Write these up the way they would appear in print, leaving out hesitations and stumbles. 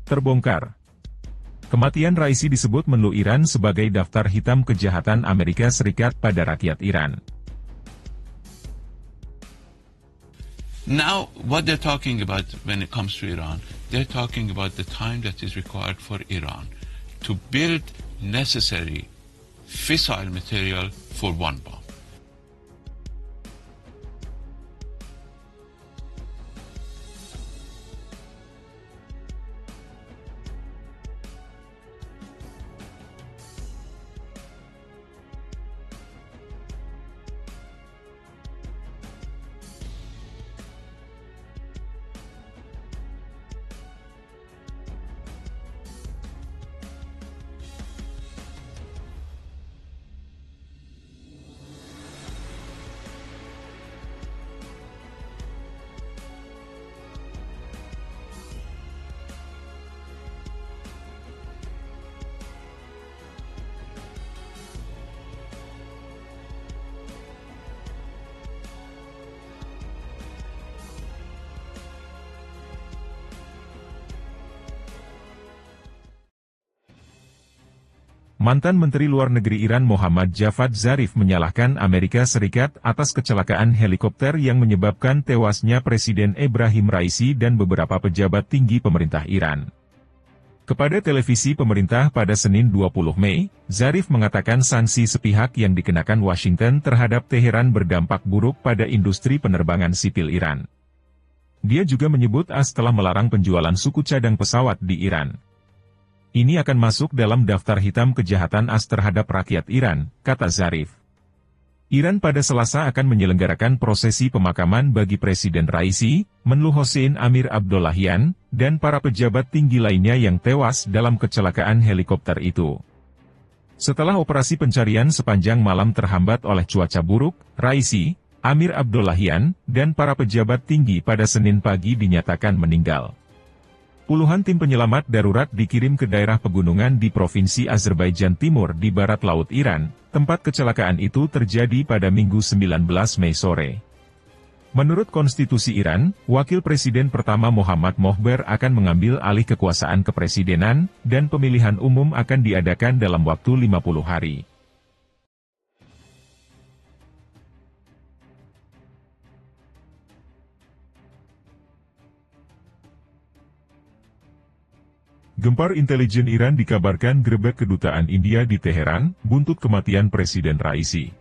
Terbongkar. Kematian Raisi disebut menlu Iran sebagai daftar hitam kejahatan Amerika Serikat pada rakyat Iran. Now, what they're talking about when it comes to Iran, they're talking about the time that is required for Iran to build necessary fissile material for one bomb. Mantan Menteri Luar Negeri Iran Mohammad Javad Zarif menyalahkan Amerika Serikat atas kecelakaan helikopter yang menyebabkan tewasnya Presiden Ebrahim Raisi dan beberapa pejabat tinggi pemerintah Iran. Kepada televisi pemerintah pada Senin 20 Mei, Zarif mengatakan sanksi sepihak yang dikenakan Washington terhadap Teheran berdampak buruk pada industri penerbangan sipil Iran. Dia juga menyebut AS telah melarang penjualan suku cadang pesawat di Iran. Ini akan masuk dalam daftar hitam kejahatan AS terhadap rakyat Iran, kata Zarif. Iran pada Selasa akan menyelenggarakan prosesi pemakaman bagi Presiden Raisi, Menlu Hossein Amir Abdollahian, dan para pejabat tinggi lainnya yang tewas dalam kecelakaan helikopter itu. Setelah operasi pencarian sepanjang malam terhambat oleh cuaca buruk, Raisi, Amir Abdollahian, dan para pejabat tinggi pada Senin pagi dinyatakan meninggal. Puluhan tim penyelamat darurat dikirim ke daerah pegunungan di Provinsi Azerbaijan Timur di barat laut Iran, tempat kecelakaan itu terjadi pada Minggu 19 Mei sore. Menurut konstitusi Iran, Wakil Presiden pertama Mohammad Mohber akan mengambil alih kekuasaan kepresidenan, dan pemilihan umum akan diadakan dalam waktu 50 hari. Gempar intelijen Iran dikabarkan gerebek kedutaan India di Teheran, buntut kematian Presiden Raisi.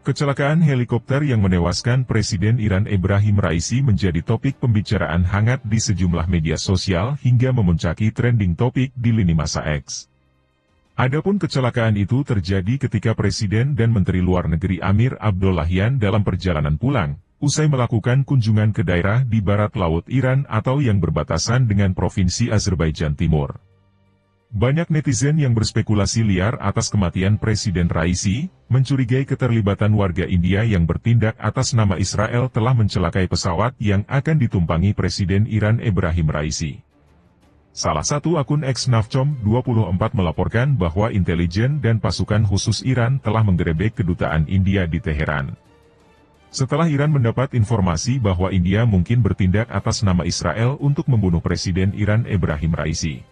Kecelakaan helikopter yang menewaskan Presiden Iran Ebrahim Raisi menjadi topik pembicaraan hangat di sejumlah media sosial hingga memuncaki trending topik di lini masa X. Adapun kecelakaan itu terjadi ketika Presiden dan Menteri Luar Negeri Amir Abdollahian dalam perjalanan pulang, usai melakukan kunjungan ke daerah di barat laut Iran atau yang berbatasan dengan Provinsi Azerbaijan Timur. Banyak netizen yang berspekulasi liar atas kematian Presiden Raisi, mencurigai keterlibatan warga India yang bertindak atas nama Israel telah mencelakai pesawat yang akan ditumpangi Presiden Iran Ebrahim Raisi. Salah satu akun @navcom24 melaporkan bahwa intelijen dan pasukan khusus Iran telah menggerebek kedutaan India di Teheran. Setelah Iran mendapat informasi bahwa India mungkin bertindak atas nama Israel untuk membunuh Presiden Iran Ebrahim Raisi.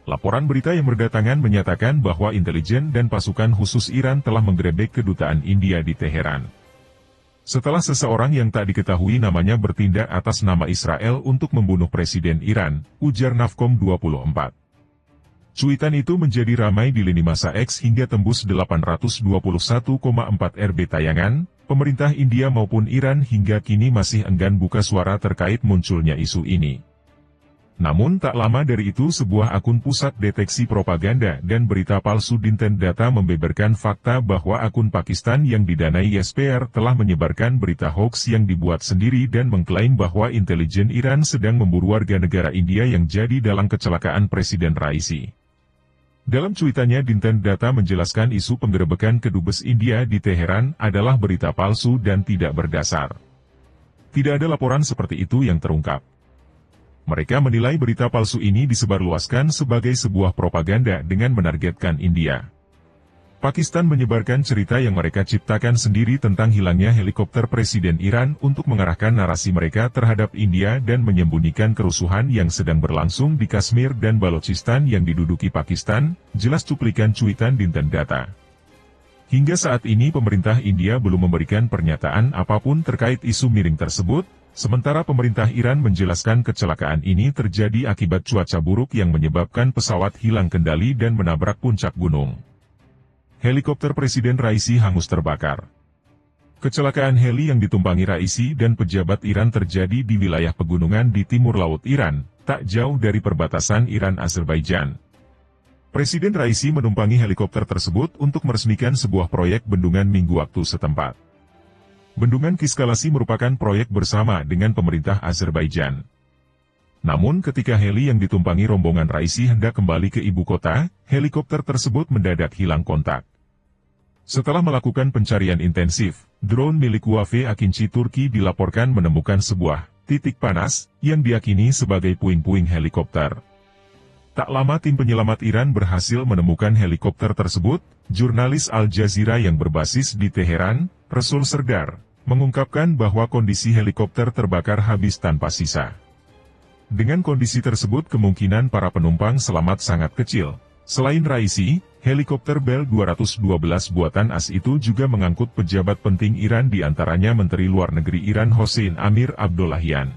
Laporan berita yang berdatangan menyatakan bahwa intelijen dan pasukan khusus Iran telah menggerebek kedutaan India di Teheran. Setelah seseorang yang tak diketahui namanya bertindak atas nama Israel untuk membunuh Presiden Iran, ujar Navcom 24. Cuitan itu menjadi ramai di lini masa X hingga tembus 821,4 RB tayangan. Pemerintah India maupun Iran hingga kini masih enggan buka suara terkait munculnya isu ini. Namun tak lama dari itu sebuah akun Pusat Deteksi Propaganda dan Berita Palsu Dinten Data membeberkan fakta bahwa akun Pakistan yang didanai YSPR telah menyebarkan berita hoaks yang dibuat sendiri dan mengklaim bahwa intelijen Iran sedang memburu warga negara India yang jadi dalam kecelakaan Presiden Raisi. Dalam cuitannya Dinten Data menjelaskan isu penggerebekan kedubes India di Teheran adalah berita palsu dan tidak berdasar. Tidak ada laporan seperti itu yang terungkap. Mereka menilai berita palsu ini disebarluaskan sebagai sebuah propaganda dengan menargetkan India. Pakistan menyebarkan cerita yang mereka ciptakan sendiri tentang hilangnya helikopter Presiden Iran untuk mengarahkan narasi mereka terhadap India dan menyembunyikan kerusuhan yang sedang berlangsung di Kashmir dan Balochistan yang diduduki Pakistan, jelas cuplikan cuitan Dinten Data. Hingga saat ini pemerintah India belum memberikan pernyataan apapun terkait isu miring tersebut, sementara pemerintah Iran menjelaskan kecelakaan ini terjadi akibat cuaca buruk yang menyebabkan pesawat hilang kendali dan menabrak puncak gunung. Helikopter Presiden Raisi hangus terbakar. Kecelakaan heli yang ditumpangi Raisi dan pejabat Iran terjadi di wilayah pegunungan di timur laut Iran, tak jauh dari perbatasan Iran-Azerbaijan. Presiden Raisi menumpangi helikopter tersebut untuk meresmikan sebuah proyek bendungan minggu waktu setempat. Bendungan Kiskalasi merupakan proyek bersama dengan pemerintah Azerbaijan. Namun ketika heli yang ditumpangi rombongan Raisi hendak kembali ke ibu kota, helikopter tersebut mendadak hilang kontak. Setelah melakukan pencarian intensif, drone milik Huawei Akinci Turki dilaporkan menemukan sebuah titik panas yang diyakini sebagai puing-puing helikopter. Tak lama tim penyelamat Iran berhasil menemukan helikopter tersebut. Jurnalis Al Jazeera yang berbasis di Teheran, Resul Serdar, mengungkapkan bahwa kondisi helikopter terbakar habis tanpa sisa. Dengan kondisi tersebut kemungkinan para penumpang selamat sangat kecil. Selain Raisi, helikopter Bell 212 buatan AS itu juga mengangkut pejabat penting Iran di antaranya Menteri Luar Negeri Iran Hossein Amir Abdollahian.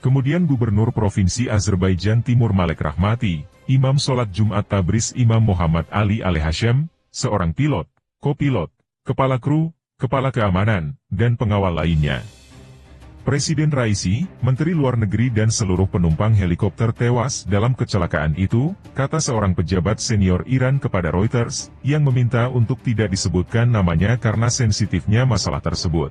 Kemudian Gubernur Provinsi Azerbaijan Timur Malek Rahmati, Imam Sholat Jumat Tabriz Imam Muhammad Ali Alehashem, seorang pilot, kopilot, kepala kru, kepala keamanan, dan pengawal lainnya. Presiden Raisi, Menteri Luar Negeri dan seluruh penumpang helikopter tewas dalam kecelakaan itu, kata seorang pejabat senior Iran kepada Reuters, yang meminta untuk tidak disebutkan namanya karena sensitifnya masalah tersebut.